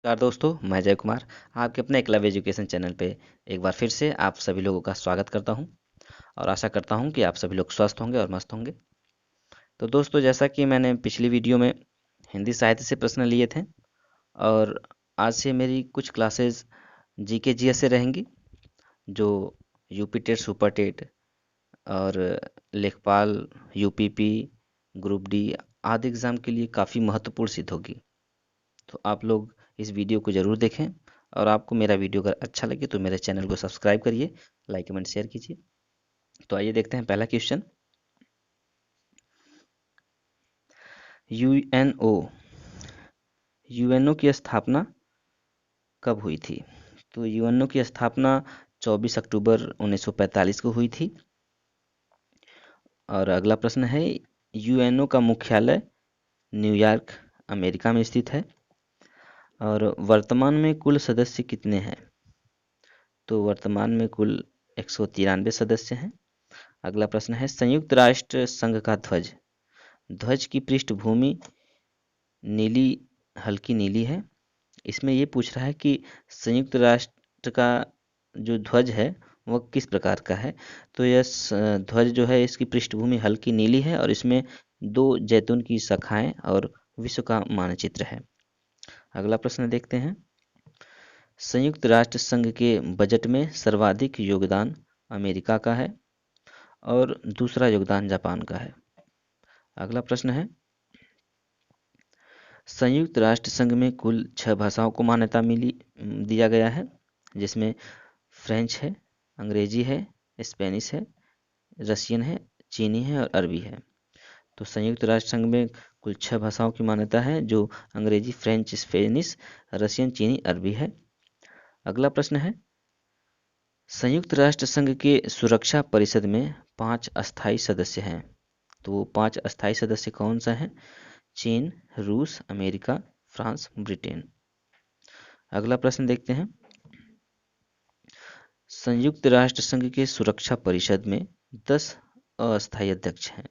नमस्कार दोस्तों, मैं जय कुमार आपके अपने एकलव्य एजुकेशन चैनल पे एक बार फिर से आप सभी लोगों का स्वागत करता हूं और आशा करता हूं कि आप सभी लोग स्वस्थ होंगे और मस्त होंगे। तो दोस्तों, जैसा कि मैंने पिछली वीडियो में हिंदी साहित्य से प्रश्न लिए थे और आज से मेरी कुछ क्लासेस जीके जीएस से रहेंगी, जो यूपी टेट, सुपर टेट और लेखपाल, यूपीपी, ग्रुप डी आदि एग्ज़ाम के लिए काफ़ी महत्वपूर्ण सिद्ध होगी। तो आप लोग इस वीडियो को ज़रूर देखें और आपको मेरा वीडियो अगर अच्छा लगे तो मेरे चैनल को सब्सक्राइब करिए, लाइक कमेंट शेयर कीजिए। तो आइए देखते हैं पहला क्वेश्चन। यूएनओ यूएनओ की स्थापना कब हुई थी? तो यूएनओ की स्थापना 24 अक्टूबर 1945 को हुई थी। और अगला प्रश्न है, यूएनओ का मुख्यालय न्यूयॉर्क, अमेरिका में स्थित है। और वर्तमान में कुल सदस्य कितने हैं? तो वर्तमान में कुल 193 सदस्य हैं। अगला प्रश्न है, संयुक्त राष्ट्र संघ का ध्वज ध्वज की पृष्ठभूमि नीली, हल्की नीली है। इसमें ये पूछ रहा है कि संयुक्त राष्ट्र का जो ध्वज है वह किस प्रकार का है। तो यह ध्वज जो है, इसकी पृष्ठभूमि हल्की नीली है और इसमें दो जैतून की शाखाएं और विश्व का मानचित्र है। अगला प्रश्न देखते हैं, संयुक्त राष्ट्र संघ के बजट में सर्वाधिक योगदान अमेरिका का है और दूसरा योगदान जापान का है। अगला प्रश्न है, संयुक्त राष्ट्र संघ में कुल 6 भाषाओं को मान्यता मिली दिया गया है, जिसमें फ्रेंच है, अंग्रेजी है, स्पेनिश है, रशियन है, चीनी है और अरबी है। तो संयुक्त राष्ट्र संघ में कुल 6 भाषाओं की मान्यता है, जो अंग्रेजी, फ्रेंच, स्पेनिश, रशियन, चीनी, अरबी है। अगला प्रश्न है, संयुक्त राष्ट्र संघ के सुरक्षा परिषद में 5 अस्थायी सदस्य हैं। तो वो 5 अस्थायी सदस्य कौन सा है? चीन, रूस, अमेरिका, फ्रांस, ब्रिटेन। अगला प्रश्न देखते हैं, संयुक्त राष्ट्र संघ के सुरक्षा परिषद में 10 अस्थायी अध्यक्ष हैं,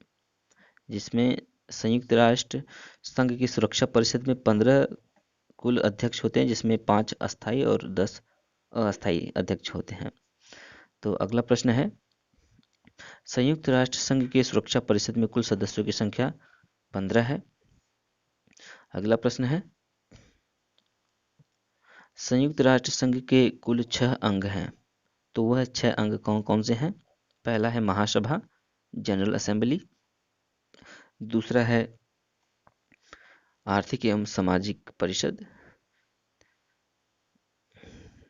जिसमें संयुक्त राष्ट्र संघ की सुरक्षा परिषद में 15 कुल अध्यक्ष होते हैं, जिसमें 5 अस्थायी और 10 अस्थायी अध्यक्ष होते हैं। तो अगला प्रश्न है, संयुक्त राष्ट्र संघ के सुरक्षा परिषद में कुल सदस्यों की संख्या 15 है। अगला प्रश्न है, संयुक्त राष्ट्र संघ के कुल 6 अंग हैं। तो वह 6 अंग कौन कौन से हैं? पहला है महासभा, जनरल असेंबली। दूसरा है आर्थिक एवं सामाजिक परिषद।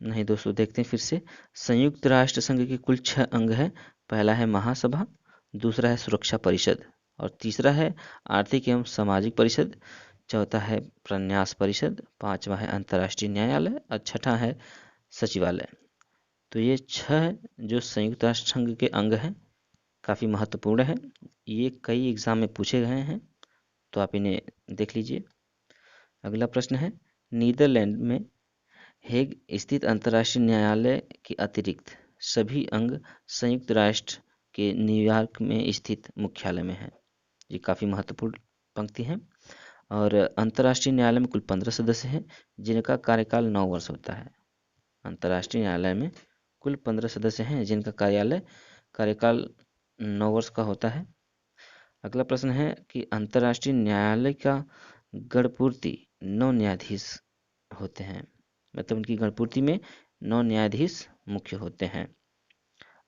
नहीं दोस्तों, देखते हैं फिर से। संयुक्त राष्ट्र संघ के कुल 6 अंग हैं। पहला है महासभा, दूसरा है सुरक्षा परिषद और तीसरा है आर्थिक एवं सामाजिक परिषद। चौथा है प्रन्यास परिषद, पांचवा है अंतर्राष्ट्रीय न्यायालय और छठा है सचिवालय। तो ये 6 जो संयुक्त राष्ट्र संघ के अंग हैं, काफ़ी महत्वपूर्ण है। ये कई एग्जाम में पूछे गए हैं, तो आप इन्हें देख लीजिए। अगला प्रश्न है, नीदरलैंड में हेग स्थित अंतर्राष्ट्रीय न्यायालय के अतिरिक्त सभी अंग संयुक्त राष्ट्र के न्यूयॉर्क में स्थित मुख्यालय में हैं। ये काफ़ी महत्वपूर्ण पंक्ति है। और अंतर्राष्ट्रीय न्यायालय में कुल 15 सदस्य हैं, जिनका कार्यकाल 9 वर्ष होता है। अंतर्राष्ट्रीय न्यायालय में कुल 15 सदस्य हैं, जिनका कार्यकाल 9 वर्ष का होता है। अगला प्रश्न है कि अंतर्राष्ट्रीय न्यायालय का गणपूर्ति 9 न्यायाधीश होते हैं, मतलब उनकी गणपूर्ति में 9 न्यायाधीश मुख्य होते हैं।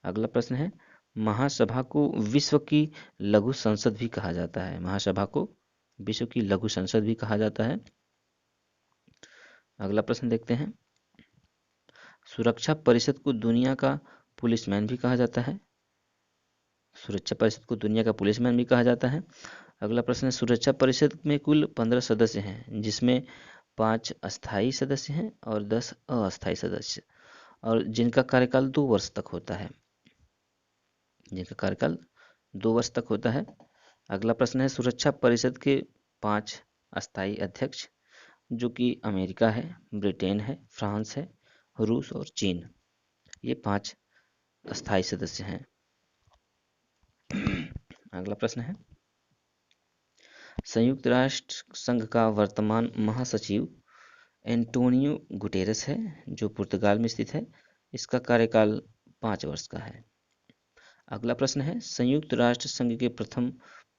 अगला प्रश्न है, महासभा को विश्व की लघु संसद भी कहा जाता है। महासभा को विश्व की लघु संसद भी कहा जाता है। अगला प्रश्न देखते हैं, सुरक्षा परिषद को दुनिया का पुलिसमैन भी कहा जाता है। सुरक्षा परिषद को दुनिया का पुलिसमैन भी कहा जाता है। अगला प्रश्न है, सुरक्षा परिषद में कुल 15 सदस्य हैं, जिसमें 5 अस्थायी सदस्य हैं और 10 अस्थायी सदस्य, और जिनका कार्यकाल 2 वर्ष तक होता है। जिनका कार्यकाल 2 वर्ष तक होता है। अगला प्रश्न है, सुरक्षा परिषद के 5 अस्थायी अध्यक्ष, जो कि अमेरिका है, ब्रिटेन है, फ्रांस है, रूस और चीन। ये 5 अस्थायी सदस्य हैं। अगला प्रश्न है, संयुक्त राष्ट्र संघ का वर्तमान महासचिव एंटोनियो गुटेरस है जो पुर्तगाल में स्थित है। इसका कार्यकाल 5 वर्ष का है। अगला प्रश्न है संयुक्त राष्ट्र संघ के प्रथम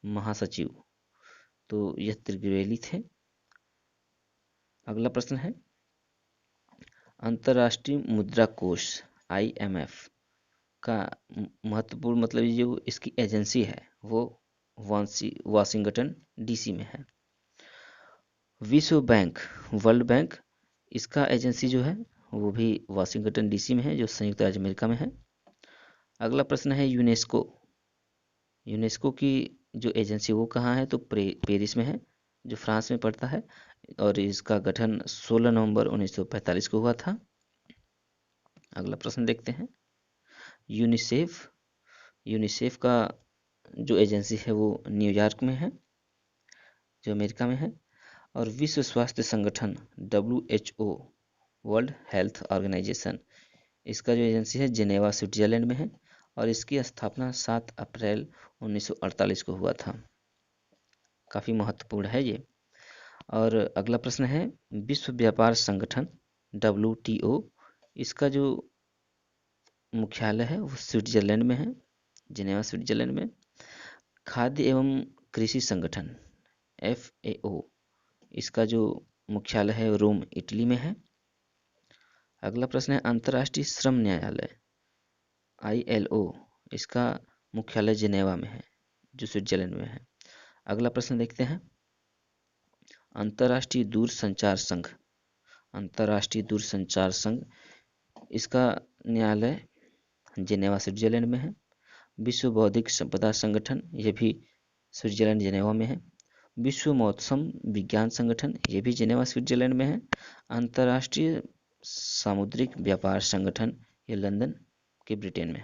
महासचिव, तो यह त्रिगुएली थे। अगला प्रश्न है अंतर्राष्ट्रीय मुद्रा कोष IMF का महत्वपूर्ण मतलब जो इसकी एजेंसी है वो वाशिंगटन DC में है। विश्व बैंक वर्ल्ड बैंक इसका एजेंसी जो है वो भी वाशिंगटन DC में है जो संयुक्त राज्य अमेरिका में है। अगला प्रश्न है यूनेस्को की जो एजेंसी वो कहाँ है, तो पेरिस में है जो फ्रांस में पड़ता है और इसका गठन 16 नवंबर 1945 को हुआ था। अगला प्रश्न देखते हैं यूनिसेफ का जो एजेंसी है वो न्यूयॉर्क में है जो अमेरिका में है। और विश्व स्वास्थ्य संगठन WHO वर्ल्ड हेल्थ ऑर्गेनाइजेशन इसका जो एजेंसी है जिनेवा स्विट्जरलैंड में है और इसकी स्थापना 7 अप्रैल 1948 को हुआ था। काफ़ी महत्वपूर्ण है ये। और अगला प्रश्न है विश्व व्यापार संगठन WTO इसका जो मुख्यालय है वो स्विट्जरलैंड में है, जिनेवा स्विट्जरलैंड में। खाद्य एवं कृषि संगठन FAO इसका जो मुख्यालय है रोम इटली में है। अगला प्रश्न है अंतर्राष्ट्रीय श्रम न्यायालय ILO इसका मुख्यालय जिनेवा में है जो स्विट्जरलैंड में है। अगला प्रश्न देखते हैं अंतर्राष्ट्रीय दूरसंचार संघ इसका न्यायालय जिनेवा स्विट्जरलैंड में है। विश्व बौद्धिक संपदा संगठन यह भी स्विट्जरलैंड जिनेवा में है। विश्व मौसम विज्ञान संगठन ये भी जिनेवा स्विट्जरलैंड में है। अंतर्राष्ट्रीय सामुद्रिक व्यापार संगठन ये ब्रिटेन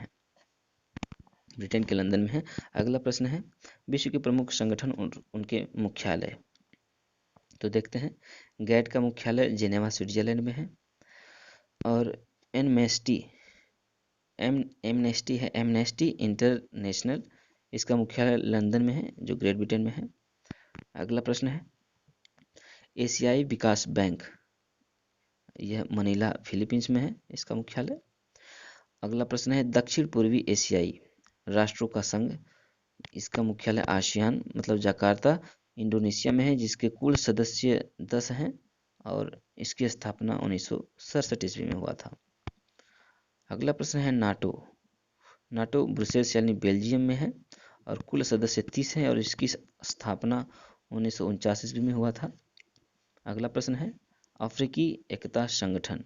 के लंदन में है। अगला प्रश्न है विश्व के प्रमुख संगठन उनके मुख्यालय, तो देखते हैं गैट का मुख्यालय जिनेवा स्विट्जरलैंड में है। और एमनेस्टी इंटरनेशनल इसका मुख्यालय लंदन में है जो ग्रेट ब्रिटेन में है। अगला प्रश्न है एशियाई विकास बैंक यह मनीला फिलीपींस में है इसका मुख्यालय। अगला प्रश्न है दक्षिण पूर्वी एशियाई राष्ट्रों का संघ इसका मुख्यालय आसियान मतलब जकार्ता इंडोनेशिया में है जिसके कुल सदस्य 10 हैं और इसकी स्थापना 1967 ईस्वी में हुआ था। अगला प्रश्न है नाटो ब्रुसेल्स यानी बेल्जियम में है और कुल सदस्य 30 हैं और इसकी स्थापना 1949 ईस्वी में हुआ था। अगला प्रश्न है अफ्रीकी एकता संगठन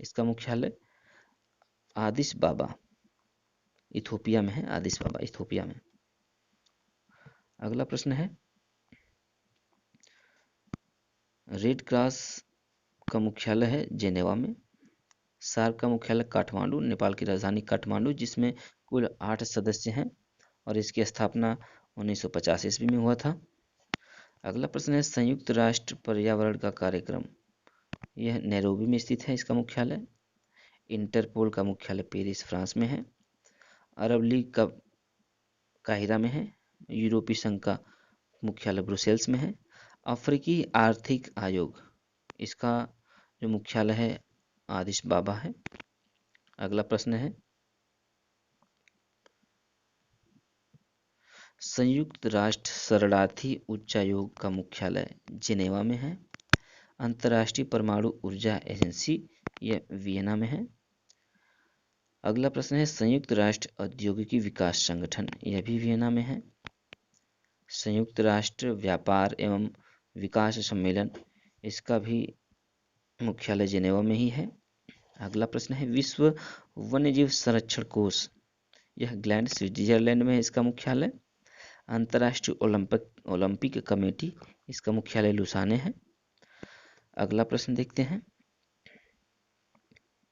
इसका मुख्यालय आदिस बाबा इथोपिया में है, इथोपिया में। अगला प्रश्न है रेड क्रॉस का मुख्यालय है जेनेवा में। सार्क का मुख्यालय काठमांडू नेपाल की राजधानी काठमांडू जिसमें कुल 8 सदस्य हैं और इसकी स्थापना 1950 ईस्वी में हुआ था। अगला प्रश्न है संयुक्त राष्ट्र पर्यावरण का कार्यक्रम यह नैरोबी में स्थित है इसका मुख्यालय। इंटरपोल का मुख्यालय पेरिस फ्रांस में है। अरब लीग का काहिरा में है। यूरोपीय संघ का मुख्यालय ब्रुसेल्स में है। अफ्रीकी आर्थिक आयोग इसका जो मुख्यालय है आदिस बाबा है। अगला प्रश्न है संयुक्त राष्ट्र शरणार्थी उच्चायोग का मुख्यालय जिनेवा में है। अंतर्राष्ट्रीय परमाणु ऊर्जा एजेंसी यह वियना में है। अगला प्रश्न है संयुक्त राष्ट्र औद्योगिकी विकास संगठन यह भी वियना में है। संयुक्त राष्ट्र व्यापार एवं विकास सम्मेलन इसका भी मुख्यालय जिनेवा में ही है। अगला प्रश्न है विश्व वन्यजीव संरक्षण कोष यह ग्लैंड स्विट्जरलैंड में है इसका मुख्यालय। अंतर्राष्ट्रीय ओलंपिक कमेटी इसका मुख्यालय लुसाने है। अगला प्रश्न देखते हैं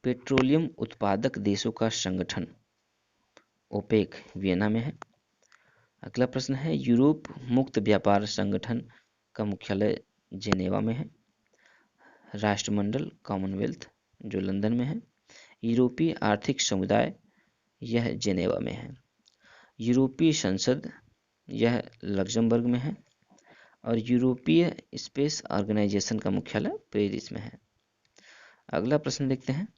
पेट्रोलियम उत्पादक देशों का संगठन ओपेक वियना में है। अगला प्रश्न है यूरोप मुक्त व्यापार संगठन का मुख्यालय जेनेवा में है। राष्ट्रमंडल कॉमनवेल्थ जो लंदन में है। यूरोपीय आर्थिक समुदाय यह जेनेवा में है। यूरोपीय संसद यह लक्जमबर्ग में है। और यूरोपीय स्पेस ऑर्गेनाइजेशन का मुख्यालय पेरिस में है। अगला प्रश्न देखते हैं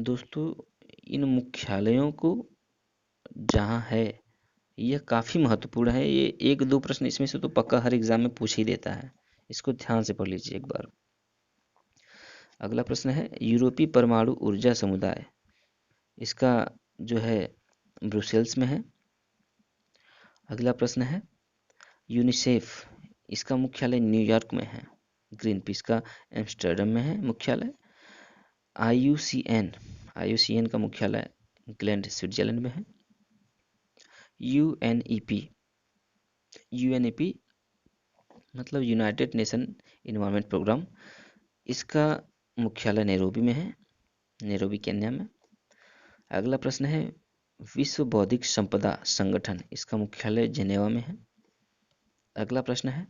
दोस्तों, इन मुख्यालयों को जहाँ है यह काफ़ी महत्वपूर्ण है। ये एक दो प्रश्न इसमें से तो पक्का हर एग्जाम में पूछ ही देता है, इसको ध्यान से पढ़ लीजिए एक बार। अगला प्रश्न है यूरोपीय परमाणु ऊर्जा समुदाय, इसका जो है ब्रुसेल्स में है। अगला प्रश्न है यूनिसेफ, इसका मुख्यालय न्यूयॉर्क में है। ग्रीन पीस का एम्स्टर्डम में है मुख्यालय। आईयूसीएन का मुख्यालय ग्लैंड स्विट्जरलैंड में है। यूएनईपी मतलब यूनाइटेड नेशन इन्वायरमेंट प्रोग्राम, इसका मुख्यालय नैरोबी में है, नैरोबी केन्या में। अगला प्रश्न है विश्व बौद्धिक संपदा संगठन, इसका मुख्यालय जेनेवा में है। अगला प्रश्न है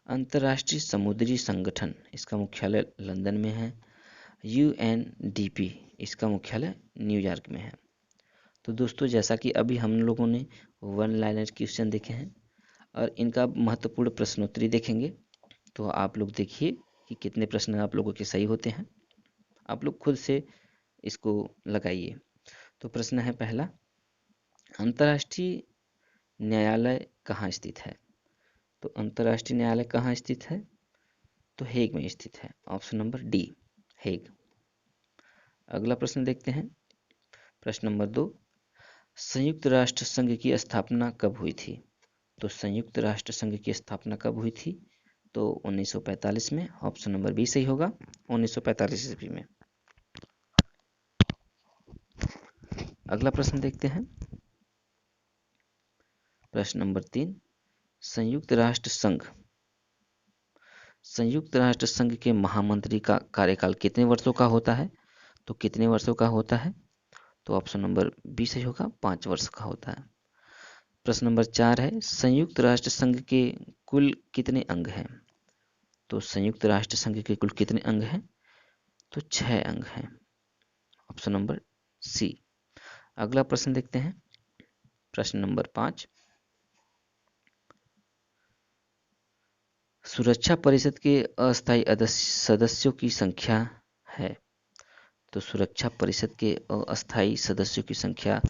अंतर्राष्ट्रीय समुद्री संगठन, इसका मुख्यालय लंदन में है। यूएनडीपी, इसका मुख्यालय न्यूयॉर्क में है। तो दोस्तों जैसा कि अभी हम लोगों ने वन लाइनर क्वेश्चन देखे हैं और इनका महत्वपूर्ण प्रश्नोत्तरी देखेंगे, तो आप लोग देखिए कि कितने प्रश्न आप लोगों के सही होते हैं। आप लोग खुद से इसको लगाइए। तो प्रश्न है पहला, अंतर्राष्ट्रीय न्यायालय कहाँ स्थित है? तो अंतर्राष्ट्रीय न्यायालय कहाँ स्थित है? तो हेग में स्थित है। Option number D, Hague. अगला प्रश्न देखते हैं, प्रश्न नंबर 2, संयुक्त राष्ट्र संघ की स्थापना कब हुई थी? तो संयुक्त राष्ट्र संघ की स्थापना कब हुई थी? तो 1945 में। ऑप्शन नंबर बी सही होगा, 1945 ईस्वी में। अगला प्रश्न देखते हैं, प्रश्न नंबर 3, संयुक्त राष्ट्र संघ के महामंत्री का कार्यकाल कितने वर्षों का होता है? तो कितने वर्षों का होता है? तो ऑप्शन नंबर बी सही होगा, 5 वर्ष का होता है। प्रश्न नंबर 4 है संयुक्त राष्ट्र संघ के कुल कितने अंग हैं? तो संयुक्त राष्ट्र संघ के कुल कितने अंग हैं? तो 6 अंग हैं। Option number C. अगला प्रश्न देखते हैं, प्रश्न नंबर 5, सुरक्षा परिषद के अस्थायी सदस्यों की संख्या है। तो सुरक्षा परिषद के अस्थायी सदस्यों की संख्या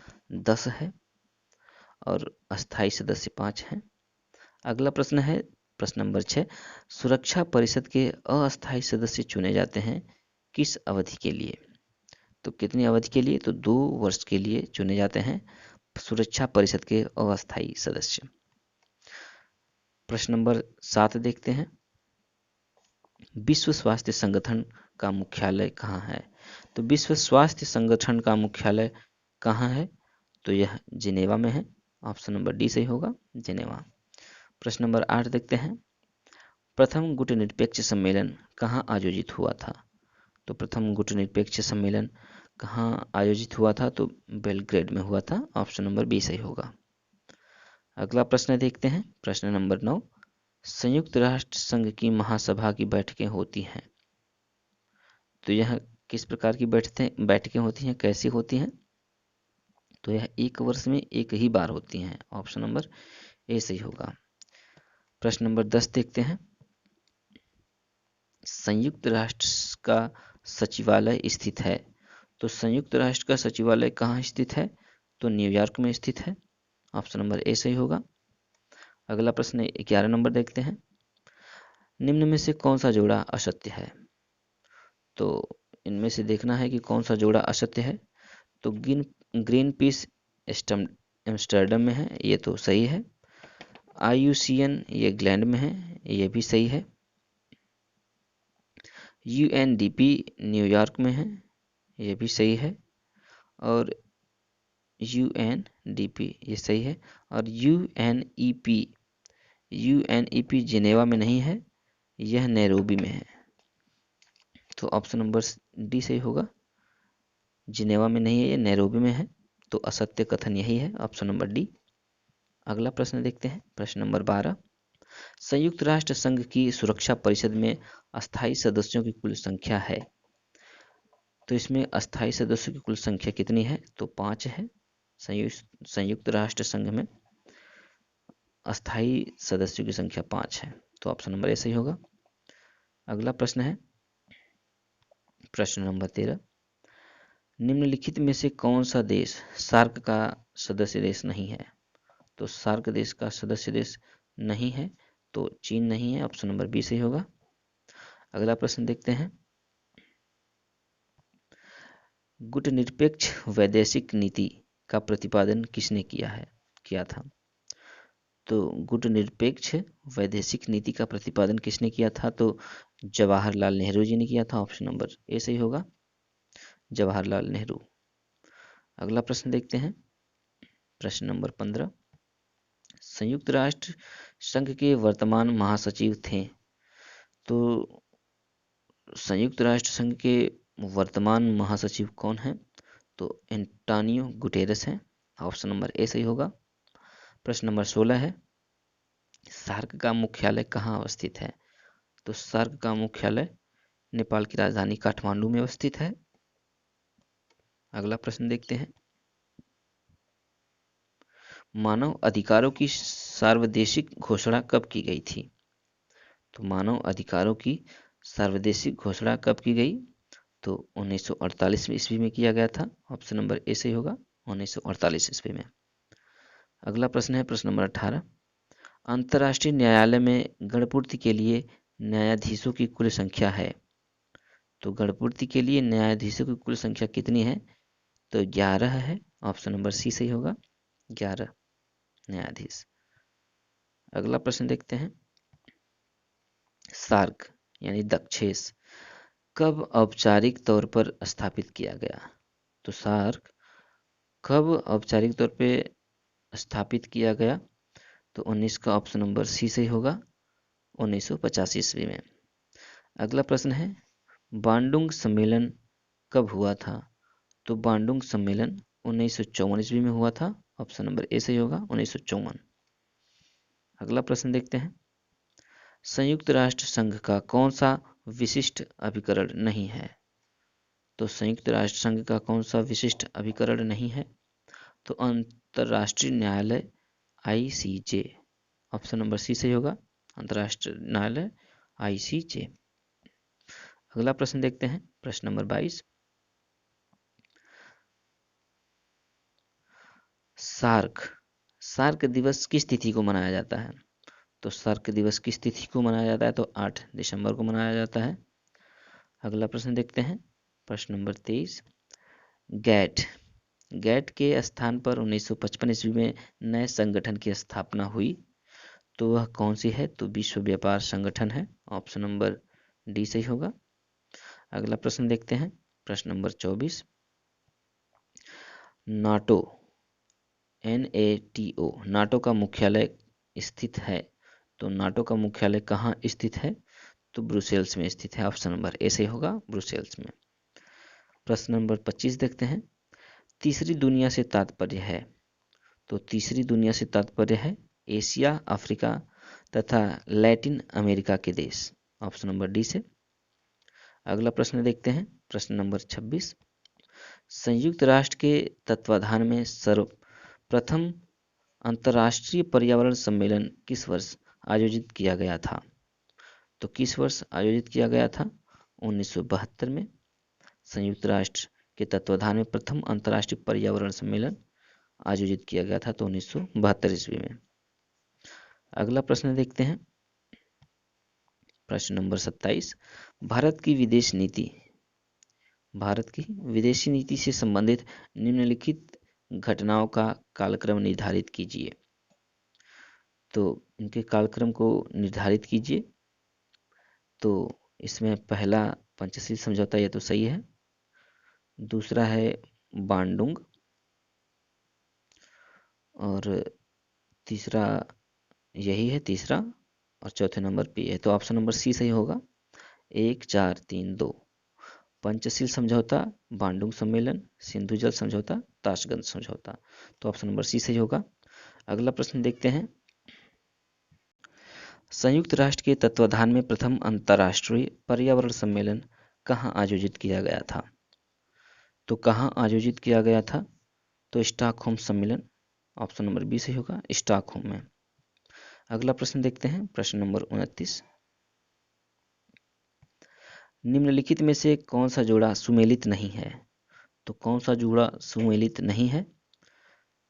10 है और अस्थायी सदस्य 5 हैं। अगला प्रश्न है प्रश्न नंबर 6, सुरक्षा परिषद के अस्थायी सदस्य चुने जाते हैं किस अवधि के लिए? तो कितनी अवधि के लिए? तो 2 वर्ष के लिए चुने जाते हैं सुरक्षा परिषद के अस्थायी सदस्य। प्रश्न नंबर 7 देखते हैं, विश्व स्वास्थ्य संगठन का मुख्यालय कहाँ है? तो विश्व स्वास्थ्य संगठन का मुख्यालय कहाँ है? तो यह जिनेवा में है। ऑप्शन नंबर डी सही होगा, जिनेवा। प्रश्न नंबर 8 देखते हैं, प्रथम गुटनिरपेक्ष सम्मेलन कहाँ आयोजित हुआ था? तो प्रथम गुटनिरपेक्ष सम्मेलन कहाँ आयोजित हुआ था? तो बेलग्रेड में हुआ था। ऑप्शन नंबर बी सही होगा। अगला प्रश्न देखते हैं, प्रश्न नंबर 9, संयुक्त राष्ट्र संघ की महासभा की बैठकें होती हैं। तो यह किस प्रकार की बैठकें होती हैं, कैसी होती हैं? तो यह 1 वर्ष में एक ही बार होती हैं। ऑप्शन नंबर ए सही होगा। प्रश्न नंबर 10 देखते हैं, संयुक्त राष्ट्र का सचिवालय स्थित है। तो संयुक्त राष्ट्र का सचिवालय कहाँ स्थित है? तो न्यूयॉर्क में स्थित है। ऑप्शन नंबर ए सही होगा। अगला प्रश्न 11 नंबर देखते हैं, निम्न में से कौन सा जोड़ा असत्य है? तो इनमें से देखना है कि कौन सा जोड़ा असत्य है। तो ग्रीन पीस एम्स्टर्डम में है, ये तो सही है। आईयूसीएन ये ग्लैंड में है, ये भी सही है। यूएनडीपी न्यूयॉर्क में है, ये भी सही है। और यूएनडीपी ये सही है। और यूएनईपी जिनेवा में नहीं है, यह नैरोबी में है। तो ऑप्शन नंबर डी सही होगा, जिनेवा में नहीं है, ये नैरोबी में है। तो असत्य कथन यही है, ऑप्शन नंबर डी। अगला प्रश्न देखते हैं, प्रश्न नंबर 12, संयुक्त राष्ट्र संघ की सुरक्षा परिषद में अस्थायी सदस्यों की कुल संख्या है। तो इसमें अस्थायी सदस्यों की कुल संख्या कितनी है? तो 5 है संयुक्त राष्ट्र संघ में। अस्थायी सदस्यों की संख्या 5 है। तो ऑप्शन नंबर ए सही होगा। अगला प्रश्न है प्रश्न नंबर 13, निम्नलिखित में से कौन सा देश सार्क का सदस्य देश नहीं है? तो सार्क देश का सदस्य देश नहीं है तो चीन नहीं है, ऑप्शन नंबर बी सही होगा। अगला प्रश्न देखते हैं, गुटनिरपेक्ष वैदेशिक नीति का प्रतिपादन किसने किया था? तो गुटनिरपेक्ष वैदेशिक नीति का प्रतिपादन किसने किया था? तो जवाहरलाल नेहरू जी ने किया था, ऑप्शन नंबर ए सही होगा, जवाहरलाल नेहरू। अगला प्रश्न देखते हैं, प्रश्न नंबर 15, संयुक्त राष्ट्र संघ के वर्तमान महासचिव थे। तो संयुक्त राष्ट्र संघ के वर्तमान महासचिव कौन हैं? तो एंटोनियो गुटेरेस हैं, ऑप्शन नंबर ए सही होगा। प्रश्न नंबर 16 है, सार्क का मुख्यालय कहाँ अवस्थित है? तो सार्क का मुख्यालय नेपाल की राजधानी काठमांडू में अवस्थित है। अगला प्रश्न देखते हैं, मानव अधिकारों की सार्वदेशिक घोषणा कब की गई थी? तो मानव अधिकारों की सार्वदेशिक घोषणा कब की गई? तो 1948 ईस्वी में किया गया था, ऑप्शन नंबर ए सही होगा, 1948 ईस्वी में। अगला प्रश्न है प्रश्न नंबर 18, अंतर्राष्ट्रीय न्यायालय में गणपूर्ति के लिए न्यायाधीशों की कुल संख्या है। तो गणपूर्ति के लिए न्यायाधीशों की कुल संख्या कितनी है? तो 11 है, ऑप्शन नंबर सी सही होगा, 11 न्यायाधीश। अगला प्रश्न देखते हैं, सार्क यानी दक्षेस कब औपचारिक तौर पर स्थापित किया गया? तो सार्क कब औपचारिक तौर पे स्थापित किया गया? तो 19 का ऑप्शन नंबर सी सही होगा, 1985 ईस्वी में। अगला प्रश्न है, बांडुंग सम्मेलन कब हुआ था? तो बांडुंग सम्मेलन 1954 ईस्वी में हुआ था, ऑप्शन नंबर ए सही होगा, 1954। अगला प्रश्न देखते हैं, संयुक्त राष्ट्र संघ का कौन सा विशिष्ट अभिकरण नहीं है? तो संयुक्त राष्ट्र संघ का कौन सा विशिष्ट अभिकरण नहीं है? तो अंतर्राष्ट्रीय न्यायालय ICJ, ऑप्शन नंबर सी सही होगा, अंतर्राष्ट्रीय न्यायालय ICJ। अगला प्रश्न देखते हैं, प्रश्न नंबर 22, सार्क दिवस किस तिथि को मनाया जाता है? तो सार्क दिवस किस तिथि को मनाया जाता है? तो 8 दिसंबर को मनाया जाता है। अगला प्रश्न देखते हैं, प्रश्न नंबर 23, गैट के स्थान पर 1955 ईस्वी में नए संगठन की स्थापना हुई, तो वह कौन सी है? तो विश्व व्यापार संगठन है, ऑप्शन नंबर डी सही होगा। अगला प्रश्न देखते हैं, प्रश्न नंबर 24, नाटो का मुख्यालय स्थित है। तो नाटो का मुख्यालय कहाँ स्थित है? तो ब्रुसेल्स में स्थित है, ऑप्शन नंबर ए सही होगा, ब्रुसेल्स में। प्रश्न नंबर 25 देखते हैं, तीसरी दुनिया से तात्पर्य है। तो तीसरी दुनिया से तात्पर्य है एशिया, अफ्रीका तथा लैटिन अमेरिका के देश, ऑप्शन नंबर डी से। अगला प्रश्न देखते हैं, प्रश्न नंबर 26, संयुक्त राष्ट्र के तत्वाधान में सर्वप्रथम अंतर्राष्ट्रीय पर्यावरण सम्मेलन किस वर्ष आयोजित किया गया था? तो किस वर्ष आयोजित किया गया था? 1972 में संयुक्त राष्ट्र के तत्वाधान में प्रथम अंतर्राष्ट्रीय पर्यावरण सम्मेलन आयोजित किया गया था, तो 1972 ईस्वी में। अगला प्रश्न देखते हैं, प्रश्न नंबर 27, भारत की विदेशी नीति से संबंधित निम्नलिखित घटनाओं का कालक्रम निर्धारित कीजिए। तो इनके कालक्रम को निर्धारित कीजिए। तो इसमें पहला पंचशील समझौता, यह तो सही है। दूसरा है बांडुंग, और तीसरा यही है तीसरा, और चौथे नंबर पे है, तो ऑप्शन नंबर सी सही होगा, 1 4 3 2, पंचशील समझौता, बांडुंग सम्मेलन, सिंधु जल समझौता, ताशकंद समझौता, तो ऑप्शन नंबर सी सही होगा। अगला प्रश्न देखते हैं, संयुक्त राष्ट्र के तत्वाधान में प्रथम अंतर्राष्ट्रीय पर्यावरण सम्मेलन कहाँ आयोजित किया गया था? तो कहाँ आयोजित किया गया था? तो स्टॉकहोम सम्मेलन, ऑप्शन नंबर बी सही होगा, स्टॉकहोम में। अगला प्रश्न देखते हैं, प्रश्न नंबर 29। निम्नलिखित में से कौन सा जोड़ा सुमेलित नहीं है? तो कौन सा जोड़ा सुमेलित नहीं है?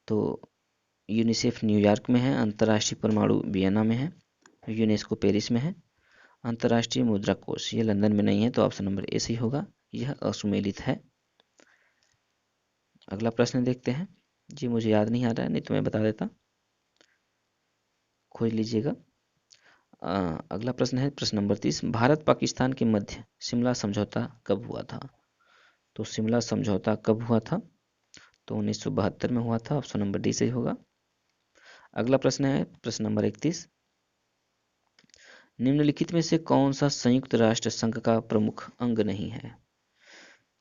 तो यूनिसेफ न्यूयॉर्क में है, अंतर्राष्ट्रीय परमाणु वियना में है, यूनेस्को पेरिस में है, अंतर्राष्ट्रीय मुद्रा कोष ये लंदन में नहीं है। तो ऑप्शन नंबर ए सही होगा, यह असुमेलित है। अगला प्रश्न देखते हैं। जी मुझे याद नहीं आ रहा है, नहीं तो मैं बता देता, खोज लीजिएगा। अगला प्रश्न है प्रश्न नंबर 30। भारत पाकिस्तान के मध्य शिमला समझौता कब हुआ था? तो शिमला समझौता कब हुआ था? तो 1972 में हुआ था। ऑप्शन नंबर डी सही होगा। अगला प्रश्न है प्रश्न नंबर 31। निम्नलिखित में से कौन सा संयुक्त राष्ट्र संघ का प्रमुख अंग नहीं है?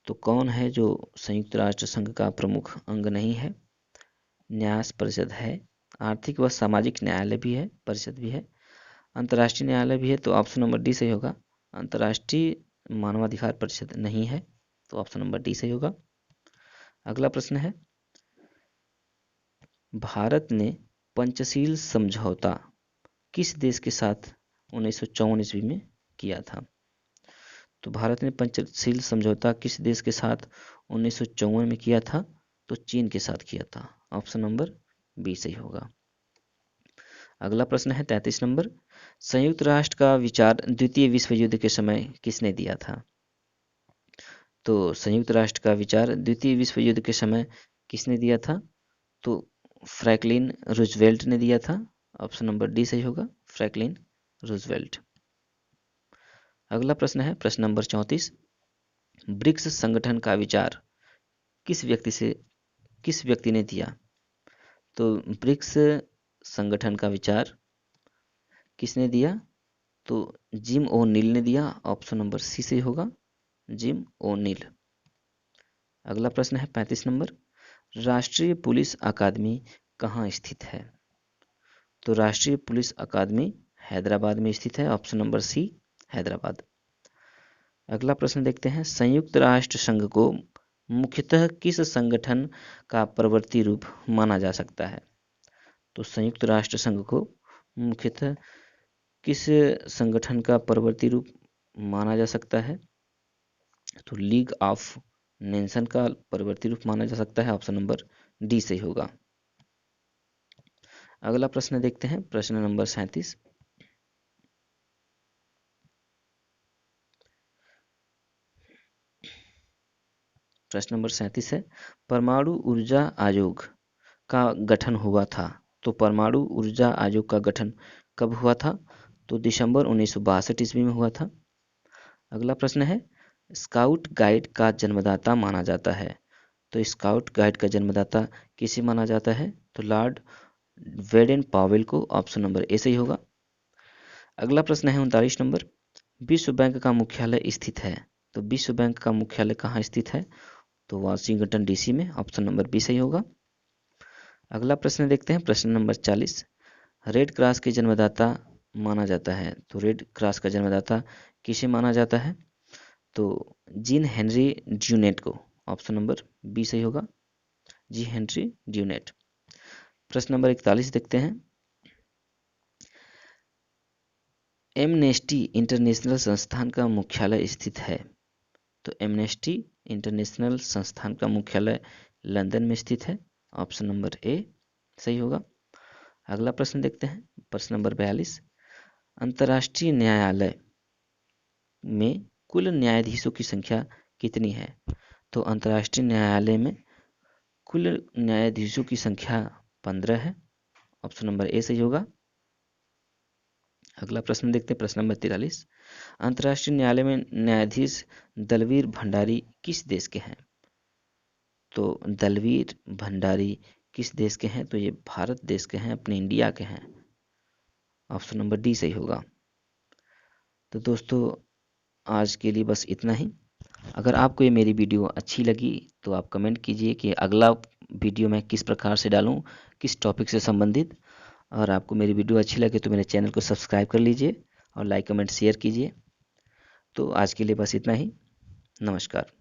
तो कौन है जो संयुक्त राष्ट्र संघ का प्रमुख अंग नहीं है? न्यास परिषद है, आर्थिक व सामाजिक न्यायालय भी है, परिषद भी है, अंतर्राष्ट्रीय न्यायालय भी है। तो ऑप्शन नंबर डी सही होगा। अंतर्राष्ट्रीय मानवाधिकार परिषद नहीं है, तो ऑप्शन नंबर डी सही होगा। अगला प्रश्न है, भारत ने पंचशील समझौता किस देश के साथ 1954 ईस्वी में किया था? तो भारत ने पंचशील समझौता किस देश के साथ 1954 में किया था? तो चीन के साथ किया था। ऑप्शन नंबर बी सही होगा। अगला प्रश्न है 33 नंबर। संयुक्त राष्ट्र का विचार द्वितीय विश्व युद्ध के समय किसने दिया था? तो संयुक्त राष्ट्र का विचार द्वितीय विश्व युद्ध के समय किसने दिया था? तो फ्रैंकलिन रूजवेल्ट ने दिया था। ऑप्शन नंबर डी सही होगा, फ्रैंकलिन रूजवेल्ट। अगला प्रश्न है प्रश्न नंबर 34। ब्रिक्स संगठन का विचार किस व्यक्ति ने दिया? तो ब्रिक्स संगठन का विचार किसने दिया? तो जिम ओ नील ने दिया। ऑप्शन नंबर सी सही होगा, जिम ओ नील। अगला प्रश्न है 35 नंबर। राष्ट्रीय पुलिस अकादमी कहाँ स्थित है? तो राष्ट्रीय पुलिस अकादमी हैदराबाद में स्थित है। Option number C Hyderabad. अगला प्रश्न देखते हैं। संयुक्त राष्ट्र संघ को मुख्यतः किस संगठन का प्रवर्ती रूप माना जा सकता है? तो संयुक्त राष्ट्र संघ को मुख्यतः किस संगठन का प्रवर्ती रूप माना जा सकता है? तो लीग ऑफ नेशन का प्रवर्ती रूप माना जा सकता है। ऑप्शन नंबर डी सही होगा। अगला प्रश्न देखते हैं प्रश्न नंबर 37। प्रश्न नंबर 37 है, परमाणु ऊर्जा आयोग का गठन हुआ था। तो परमाणु ऊर्जा आयोग का गठन कब हुआ था? तो दिसंबर 1962 ईस्वी में हुआ था। अगला प्रश्न है, स्काउट गाइड का जन्मदाता माना जाता है। तो स्काउट गाइड का जन्मदाता किसे माना जाता है? तो लॉर्ड वेडेन पावेल को। ऑप्शन नंबर ए सही होगा। अगला प्रश्न है 39 नंबर। विश्व बैंक का मुख्यालय स्थित है। तो विश्व बैंक का मुख्यालय कहाँ स्थित है? तो वाशिंगटन डीसी में। ऑप्शन नंबर बी सही होगा। अगला प्रश्न देखते हैं प्रश्न नंबर 40। रेड क्रॉस के जन्मदाता माना जाता है। तो रेड क्रॉस का जन्मदाता किसे माना जाता है? तो जीन हेनरी ड्यूनेट को। ऑप्शन नंबर बी सही होगा, जी हेनरी ड्यूनेट। प्रश्न नंबर 41 देखते हैं। एमनेस्टी इंटरनेशनल संस्थान का मुख्यालय स्थित है। तो एमनेस्टी इंटरनेशनल संस्थान का मुख्यालय लंदन में स्थित है। ऑप्शन नंबर ए सही होगा। अगला प्रश्न देखते हैं प्रश्न नंबर 42। अंतर्राष्ट्रीय न्यायालय में कुल न्यायाधीशों की संख्या कितनी है? तो अंतर्राष्ट्रीय न्यायालय में कुल न्यायाधीशों की संख्या 15 है। ऑप्शन नंबर ए सही होगा। अगला प्रश्न देखते हैं प्रश्न नंबर 43। अंतर्राष्ट्रीय न्यायालय में न्यायाधीश दलवीर भंडारी किस देश के हैं? तो दलवीर भंडारी किस देश के हैं? तो ये भारत देश के हैं, अपने इंडिया के हैं। ऑप्शन नंबर डी सही होगा। तो दोस्तों आज के लिए बस इतना ही। अगर आपको ये मेरी वीडियो अच्छी लगी तो आप कमेंट कीजिए कि अगला वीडियो मैं किस प्रकार से डालूं, किस टॉपिक से संबंधित। और आपको मेरी वीडियो अच्छी लगे तो मेरे चैनल को सब्सक्राइब कर लीजिए और लाइक कमेंट शेयर कीजिए। तो आज के लिए बस इतना ही। नमस्कार।